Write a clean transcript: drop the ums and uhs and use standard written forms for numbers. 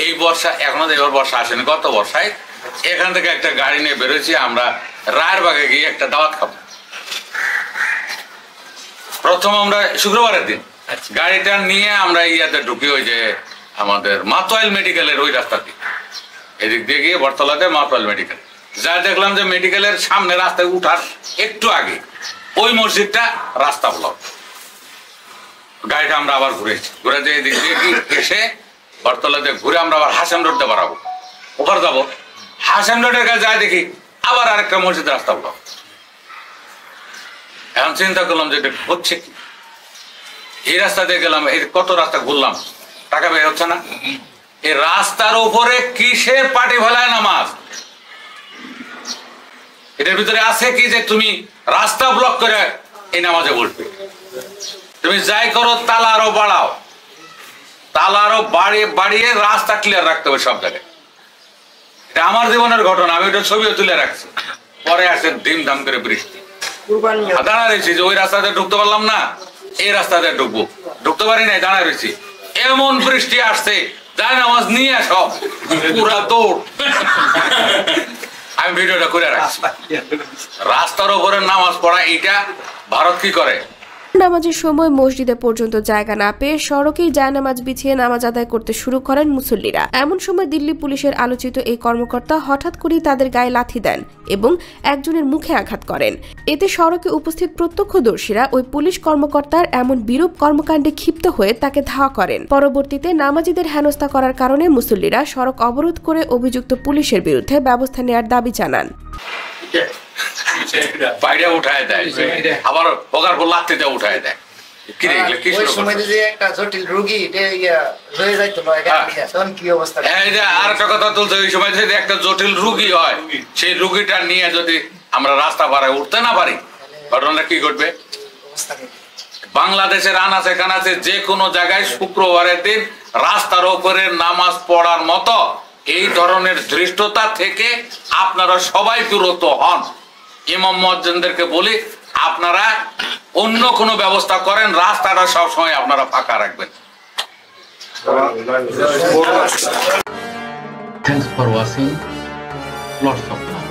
এই বর্ষা এখনো এবার বর্ষা আসেনি, গত বর্ষায় এখান থেকে একটা গাড়ি নিয়ে বেরোচ্ছি আমরা রায়েরবাগে গিয়ে একটা দাওয়াত খাবো। প্রথম আমরা শুক্রবারের দিন গাড়িটা নিয়ে আমরা ইয়াতে ঢুকি, ওই যে আমাদের মাতোয়াইল মেডিকেলের ওই রাস্তা দিয়ে, এদিক দিয়ে গিয়ে বটতলাতে মাতোয়াইল মেডিকেল যা দেখলাম যে মেডিকেলের সামনে রাস্তায় উঠার একটু আগে ওই মসজিদটা রাস্তা ব্লক। গাড়িটা আমরা আবার ঘুরেছি, ঘুরে যে এদিক দিয়ে এসে বটতলাতে ঘুরে আমরা আবার হাসেম রোডে বাড়াবো, ওপর যাবো। হাসেম রোডের কাছে যাই দেখি আবার আরেকটা মসজিদ রাস্তা ব্লক। এখন চিন্তা করলাম যে এটা হচ্ছে কি, এই রাস্তা দিয়ে গেলাম, এই কত রাস্তা ঘুরলাম, টাকা বের হচ্ছে না। এই রাস্তার উপরে কিসের পাটি ফেলায় নামাজ? এটার ভিতরে আছে কি যে তুমি রাস্তা ব্লক করে এই নামাজে বসবে? তুমি যাই করো তালা আরো বাড়াও, তালা আরো বাড়িয়ে রাস্তা ক্লিয়ার রাখতে হবে সব জায়গায়। এটা আমার জীবনের ঘটনা, আমি ওটা ছবিও তুলে রাখছি। পরে আসে ধিমধাম করে বৃষ্টি, দাঁড়া রয়েছি যে ওই রাস্তাতে ঢুকতে পারলাম না, এই রাস্তাতে ঢুকবো, ঢুকতে পারি নাই, দাঁড়া রয়েছি। এমন বৃষ্টি আসছে, যাই নামাজ নিয়ে আসো, পুরা দৌড়। আমি ভিডিওটা করে রাখছি। রাস্তার উপরে নামাজ পড়া, এটা ভারত কি করে? নামাজের সময় মসজিদে পর্যন্ত জায়গা না পেয়ে সড়কেই জায়নামাজ বিছিয়ে নামাজ আদায় করতে শুরু করেন মুসল্লিরা। এমন সময় দিল্লি পুলিশের আলোচিত এই কর্মকর্তা হঠাৎ করেই তাদের গায়ে লাথি দেন এবং একজনের মুখে আঘাত করেন। এতে সড়কে উপস্থিত প্রত্যক্ষদর্শীরা ওই পুলিশ কর্মকর্তার এমন বিরূপ কর্মকাণ্ডে ক্ষিপ্ত হয়ে তাকে ধাওয়া করেন। পরবর্তীতে নামাজিদের হেনস্থা করার কারণে মুসল্লিরা সড়ক অবরোধ করে অভিযুক্ত পুলিশের বিরুদ্ধে ব্যবস্থা নেওয়ার দাবি জানান। বাইরে উঠায় দেয়, আবার ওগার পর লাত্তিতে উঠায় দেয়। আর একটা কথা তুলছে, ওই সময় যদি একটা জটিল রুগী হয়, সেই রুগীটা নিয়ে যদি আমরা রাস্তা পাড়ায় উঠতে না পারি, ঘটনাটা কি ঘটবে? বাংলাদেশের আনাচে কানাচে যে কোনো জায়গায় শুক্রবারের দিন রাস্তার উপরে নামাজ পড়ার মতো এই ধরনের ধৃষ্টতা থেকে আপনারা সবাই বিরত হন। ইমাম মুয়াজ্জিনদেরকে বলি, আপনারা অন্য কোনো ব্যবস্থা করেন, রাস্তাটা সবসময় আপনারা ফাঁকা রাখবেন। Thanks for watching. Lots of love.